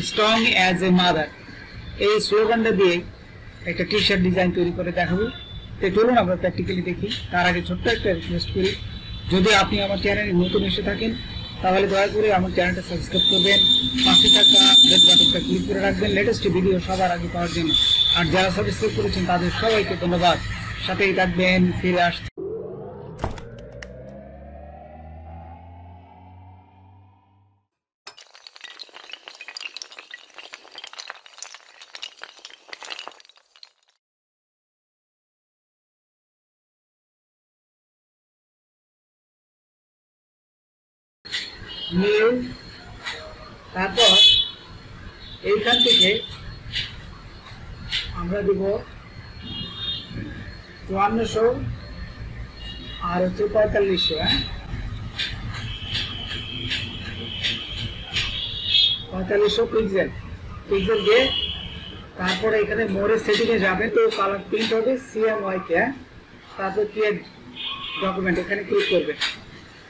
Strong as a mother, এই স্লোগানটা দিয়ে একটা টি শার্ট ডিজাইন তৈরি করে দেখাবো। তো চলুন আমরা প্র্যাকটিক্যালি দেখি। তার আগে ছোট্ট একটা রিকোয়েস্ট করি, যদি আপনি আমার চ্যানেলে নতুন এসে থাকেন তাহলে দয়া করে আমার চ্যানেলটা সাবস্ক্রাইব করবেন, পাশে থাকা বেল বাটনটা ক্লিক করে রাখবেন লেটেস্ট ভিডিও সবার আগে পাওয়ার জন্য। আর যারা সাবস্ক্রাইব করেছেন তাদের সবাইকে ধন্যবাদ। সাথেই থাকবেন, ফিরে আসতে। তারপর এইখান থেকে আমরা দিব 5400 আর হচ্ছে 4500। 4500 পিক্সেল দিয়ে তারপরে এখানে মোরের সেটিংয়ে যাবে, তো কালার প্রিন্ট হবে CMYK। তারপর ক্রিয়েট ডকুমেন্ট এখানে ক্লিক করবে।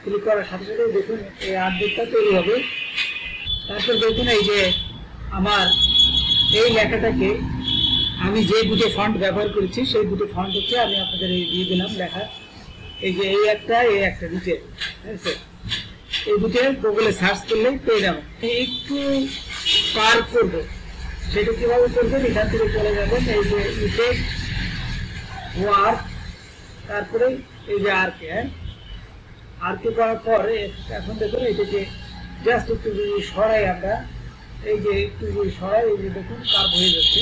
ক্লিক করার সাথে সাথে দেখুন এই আপডেটটা তৈরি হবে। তারপর দেখুন এই যে আমার এই লেখাটাকে আমি যে দুটো ফন্ট ব্যবহার করেছি সেই দুটো ফন্ট হচ্ছে আমি আপনাদের এই দিয়ে দিলাম লেখা। এই যে এই একটা নিচে, ঠিক আছে, এই দুটো গুগলে সার্চ করলেই পেয়ে যাবেন। একটু কার্ভ করবো, সেটা কিভাবে করবেন, এখান থেকে চলে যাবেন এই যে ইফেক্ট ওয়ার্ক, তারপরে এই যে আরকে করার পর এখন দেখুন এটাকে জাস্ট একটু যদি সরাই আমরা, এই যে একটু যদি সরাই, এই যে দেখুন কার্ভ হয়ে যাচ্ছে।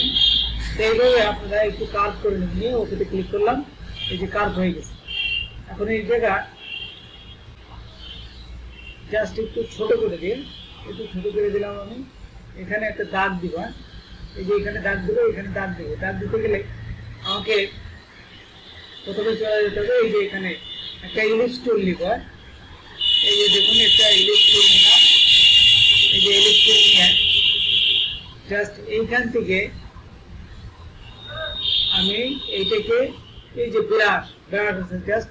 তো এইভাবে আপনারা একটু কার্ভ করে নিয়ে ওকে ক্লিক করলাম, এই যে কার্ভ হয়ে গেছে। এখন এই জায়গা জাস্ট একটু ছোট করে দিয়ে, একটু ছোট করে দিলাম আমি। এখানে একটা দাগ দিব, এই যে এখানে দাগ দেবো, এখানে দাগ দেবো। দাগ দিতে গেলে আমাকে প্রথমে চলে যেতে হবে এই যে এখানে একটা ইলিপস টুল নিব। এই যে দেখুন একটা ইলিপস টুল নিলাম, এই যে ইলিপস টুল নিয়ে জাস্ট এইখান থেকে আমি এইটাকে এই যে ব্রাশ আছে জাস্ট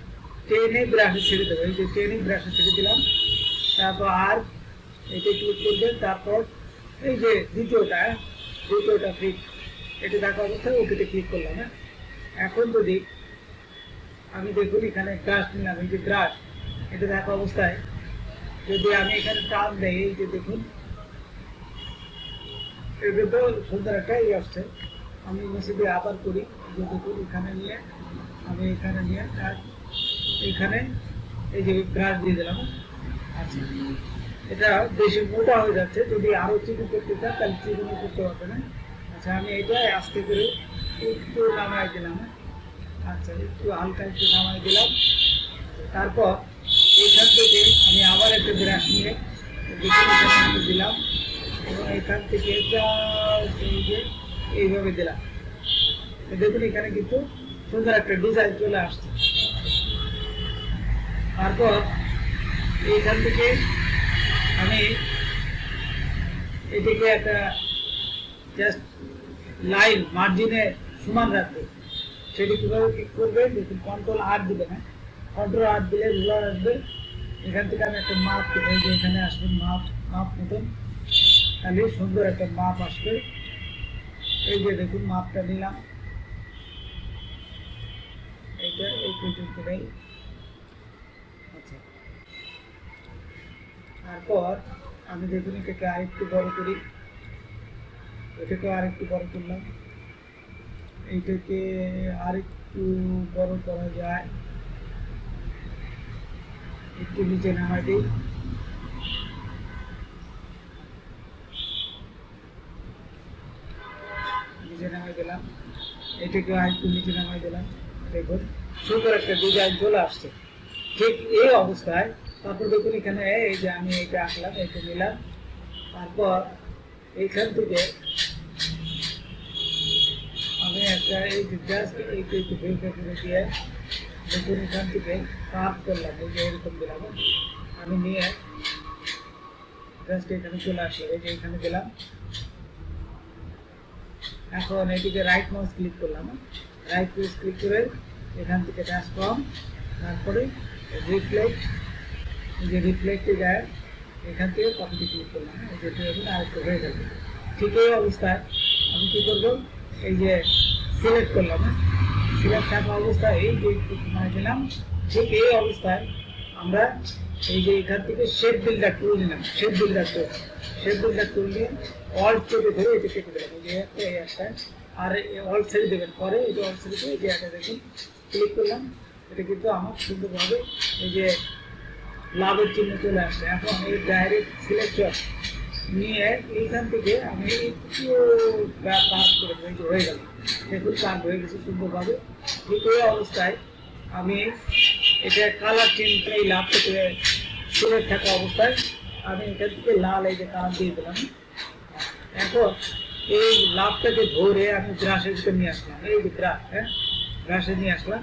টেনে ব্রাশে ছেড়ে দেবো। এই যে টেনে ব্রাশে ছেড়ে দিলাম। তারপর আর এটা ক্লিক করবেন। তারপর এই যে দ্বিতীয়টা ফিট, এটা দেখা অবস্থায় ওকেতে ক্লিক করলাম। হ্যাঁ, এখন যদি আমি দেখুন এখানে ব্রাশ নিলাম, এই যে ব্রাশ, এটা দেখা অবস্থায় যদি আমি এখানে টান দেই, এই যে দেখুন এটা তো সুন্দর একটা আসছে। আমি নিচে দিয়ে আবার করি, যে দেখুন এখানে নিয়ে আমি এখানে নিয়ে এখানে এই যে ব্রাশ দিয়ে দিলাম। আচ্ছা, এটা বেশি মোটা হয়ে যাচ্ছে, যদি আরো চিকন করতে চান তাহলে চিকনও করতে পারবে না। আচ্ছা, আমি এটা আস্তে করে একটু নামাই দিলাম। আচ্ছা, একটু হালকা একটু নামাই দিলাম। তারপর এইখান থেকে আমি আবার একটা ব্রাশ নিয়ে দিলাম এবং এখান থেকে এইভাবে দিলাম। দেখুন এখানে কিন্তু সুন্দর একটা ডিজাইন চলে আসছে। তারপর এইখান থেকে আমি এটাকে একটা জাস্ট লাইন মার্জিনে সমান রাখবো। সেটি কীভাবে ক্লিক করবে, দেখুন কন্ট্রোল আর দিবে না, কন্ট্রোল আর দিলে রুলার আসবে। এখান থেকে আমি একটা মাপ দেবো, এই যে এখানে আসবে মাপ মতন, তাহলে সুন্দর একটা মাপ আসবে। এই যে দেখুন মাপটা নিলাম, এইটা এই পর্যন্ত নেই। আচ্ছা, তারপর আমি দেখুন এটাকে আরেকটু বড় করি, এটাকে আরেকটু বড় করলাম, এইটাকে আরেকটু বড় করা যায়, একটু নিচে নামাই দিই। নিচে নামাই দিলাম, এটাকে আরেকটু নিচে নামাই দিলাম। দেখুন সুন্দর একটা ডিজাইন চলে আসছে। ঠিক এই অবস্থায় তারপর দেখুন এখানে এই যে আমি এটা আঁকলাম, এটা নিলাম। তারপর এইখান থেকে আমি একটা এই যে জাস্ট এইটা একটু ভেরিফাই করে দিয়ে দেখুন এখান থেকে কাট করলাম, এই যে এরকম দিলাম। আমি নিয়ে জাস্ট এখানে চলে আসলাম, এই যে এখানে দিলাম। এখন এটিকে রাইট মাউস ক্লিক করলাম, রাইট মাউস ক্লিক করে এখান থেকে ট্রান্সফর্ম, তারপরে রিফ্লেক্ট, এই যে রিফ্লেক্টে যায় এখান থেকে কপিতে ক্লিক করলাম, যেটা এখন আরেকটু হয়ে যাবে। ঠিক এই অবস্থায় আমি কি করব, এই যে সিলেক্ট করলাম, সিলেক্ট থাকা অবস্থায় এই যে মানে দিলাম, ঠিক এই অবস্থায় আমরা এই যে এখান থেকে শেপ বিল্ডার টুল নিলাম, শেপ বিল্ডার টুল নিয়ে অল্ট চেপে ধরে এটা কেটে দিলাম, এই যে একটা আর অল্ট ছেড়ে দেবেন, পরে এই যে অল্ট ছেড়ে দিয়ে এই যে একটা দেখুন ক্লিক করলাম, এটা কিন্তু আমার সুন্দরভাবে এই যে লাভের চিহ্ন চলে আসছে। এখন এই ডাইরেক্ট সিলেকশন নিয়ে এইখান থেকে আমি একটু কাজ করে এই যে হয়ে গেল, দেখুন কাজ হয়ে গেছে সুন্দরভাবে। ঠিক এই অবস্থায় আমি এটা কালার চেঞ্জ করে এই লাভটা করে সিলেক্ট থাকা অবস্থায় আমি এখান থেকে লাল এই যে কালার দিয়ে দিলাম। এখন এই লাভটাকে ধরে আমি ব্রাশের ভিতরে নিয়ে আসলাম, এই যে ব্রাশ, ব্রাশে নিয়ে আসলাম,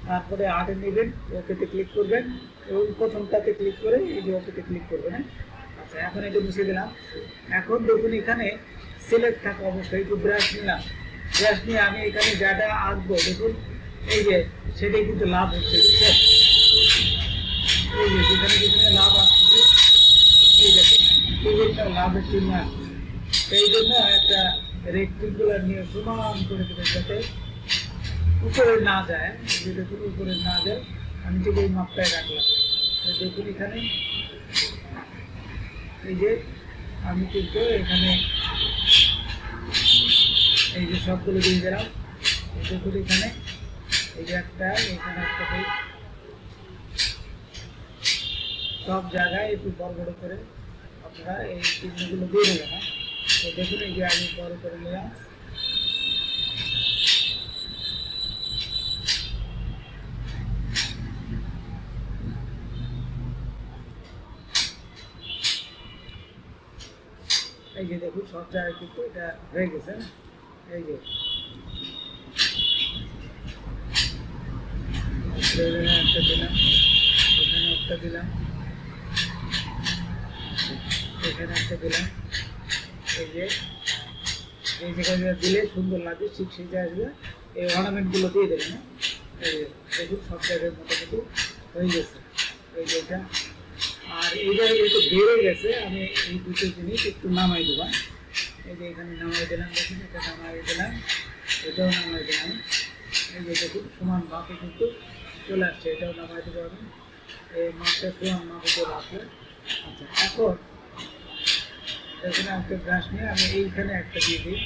তারপরে আর্টে নেবেন, ওকেতে ক্লিক করবেন এবং প্রথমটাতে ক্লিক করে এই যে ওকেতে ক্লিক করবেন। আচ্ছা, এখন এটা মুছে দিলাম। এখন দেখুন এখানে সিলেক্ট থাকা অবস্থায় একটু ব্রাশ নিলাম, ব্রাশ নিয়ে আমি এখানে যাটা আঁকবো দেখুন এই যে সেটাই কিন্তু লাভ হচ্ছে, এই যে যেখানে যেখানে লাভ আসছে এই দেখুন বিভিন্ন লাভের চিহ্ন আসছে। এই জন্য একটা রেক্টেঙ্গুলার নিয়ে সমান করে দেবেন যাতে উপরে না যায়, দেখুন উপরে না যায়, আমি ঠিক এই মাপটায় রাখলাম। দেখুন এখানে এই যে আমি কিন্তু এখানে এই যে সবগুলো দিয়ে দিলাম, দেখুন এখানে এই যে একটা, এখানে একটা, সব জায়গায় একটু বড় বড় করে আপনারা এই চিহ্নগুলো দিয়ে দেবেন। দেখুন এই যে আমি বড় করে নিলাম, এই যে দেখুন সব জায়গায় কিন্তু এটা হয়ে গেছে। এই যে একটা দিলাম, এখানে একটা দিলাম, এখানে একটা দিলাম, এই যে এই জায়গায় দিলে সুন্দর লাগবে, ঠিক সেই জায়গায় এই অর্নামেন্টগুলো দিয়ে দেবেন। এই যে দেখুন সব জায়গায় মোটামুটি হয়ে গেছে। এই যে এটা আর এই জায়গায় একটু বেড়ে গেছে, আমি এই দুটো জিনিস একটু নামাই দেবো। এই যে এখানে নামাই দিলাম, দেখুন এটা নামাই দিলাম, এটাও নামাই দিলাম। এই যে দেখুন সমান মাপে কিন্তু চলে আসছে, এটাও নামাই দিতে হবে, এই মাপটা সমান মাপে চলে আসবে। আচ্ছা, এখন এখানে একটা ব্রাশ নিয়ে আমি এইখানে একটা দিয়ে দিই,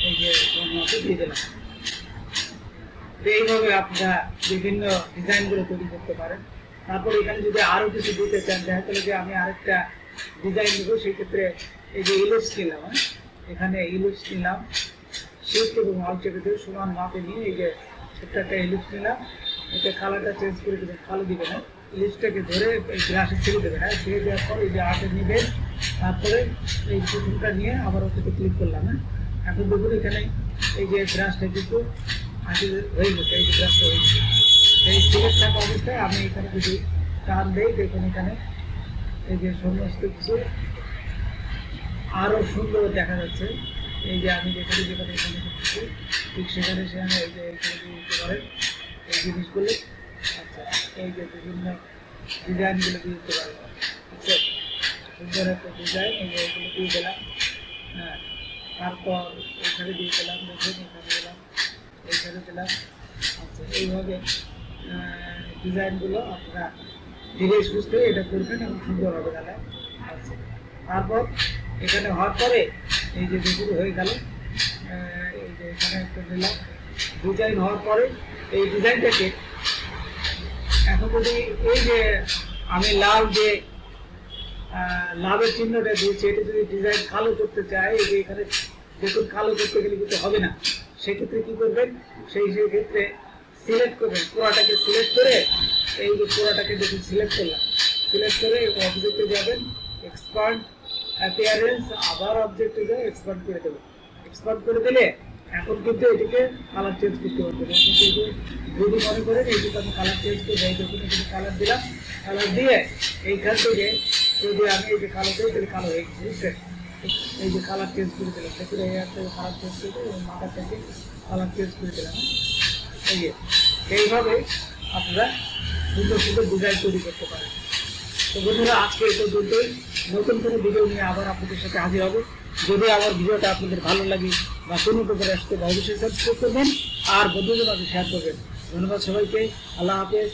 এই যে মাপে দিয়ে দিলাম। এইভাবে আপনারা বিভিন্ন ডিজাইনগুলো তৈরি করতে পারেন। তারপর এখানে যদি আরও কিছু দিতে চান, দেখা গেলে যে আমি আরেকটা ডিজাইন দেবো, সেই ক্ষেত্রে এই যে ইলিপস নিলাম, এখানে ইলিপস নিলাম, শিফট এবং অল চেপে দিয়ে সমান মাপে নিয়ে এই যে ছোট্ট একটা ইলিপস নিলাম, এটা কালারটা চেঞ্জ করে দেবেন, কালো দিবেন না, ইলিপসটাকে ধরে এই গ্লাসে ছেড়ে দেবেন। ছেড়ে দেওয়ার পর এই যে আর্টে নেবেন, তারপরে এই প্রথমটা নিয়ে আবার ওটাতে ক্লিক করলাম। এখন দেখুন এখানে এই যে ব্রাশটা কিন্তু হয়ে গেছে, এই যে ব্রাশটা হয়ে গেছে। এই সিলেক্ট থাকা অবস্থায় আমি এখানে যদি টান দেই, দেখুন এখানে এই যে সমস্ত কিছু আরও সুন্দর দেখা যাচ্ছে। এই যে আমি যেখানে যেখানে এখানে করতেছি ঠিক সেখানে সেখানে এই যে এখানে দিতে পারেন এই জিনিসগুলো। আচ্ছা, এই যে বিভিন্ন ডিজাইনগুলো দিয়ে দিতে পারেন, ঠিক আছে, সুন্দর একটা ডিজাইন, এই যে এগুলো দিয়ে দিলাম। হ্যাঁ, তারপর এখানে দিয়ে দিলাম, দেখুন এখানে দিলাম, এইখানে দিলাম। আচ্ছা, এইভাবে ডিজাইনগুলো আপনারা ধীরে সুস্থে এটা করবেন এবং সুন্দর হবে তাহলে। আচ্ছা, তারপর এখানে হওয়ার পরে এই যে যেগুলো হয়ে গেল, এই যে এখানে একটা দিলাম, ডিজাইন হওয়ার পরে এই ডিজাইনটাকে এখন যদি এই যে আমি লাল যে লাভের চিহ্নটা দিয়েছি, এটা যদি ডিজাইন কালো করতে চাই, এই যে এখানে দেখুন কালো করতে গেলে কিন্তু হবে না, সেক্ষেত্রে কী করবেন, সেই ক্ষেত্রে সিলেক্ট করবেন, পুরাটাকে সিলেক্ট করে এই যে পুরাটাকে দেখুন সিলেক্ট করলাম, সিলেক্ট করে অবজেক্টে যাবেন, এক্সপান্ড অ্যাপিয়ারেন্স, আবার অবজেক্টে যাবে, এক্সপান্ড করে দেবেন। এক্সপান্ড করে দিলে এখন কিন্তু এটিকে কালার চেঞ্জ করতে পারবেন। কিন্তু যদি মনে করেন এইটুকু আমি কালার চেঞ্জ করে যাই, দেখুন এখানে কালার দিলাম, কালার দিয়ে এইখান থেকে যদি আমি এই যে কালো দিই তাহলে কালো হয়ে গেছে, বুঝছেন, এই যে কালার চেঞ্জ করে দিলাম, দেখুন এই একটা কালার চেঞ্জ করে দিই, মাথার থেকে কালার চেঞ্জ করে দিলাম। এই যে এইভাবে আপনারা সুন্দর সুন্দর ডিজাইন তৈরি করতে পারেন। তো বন্ধুরা, আজকে এই পর্যন্তই। নতুন কোনো ভিডিও নিয়ে আবার আপনাদের সাথে হাজির হবে। যদি আমার ভিডিওটা আপনাদের ভালো লাগে বা কোনো উপকারে আসতে, অবশ্যই সাবস্ক্রাইব করবেন আর বন্ধুদের মাঝে শেয়ার করবেন। ধন্যবাদ সবাইকে। আল্লাহ হাফেজ।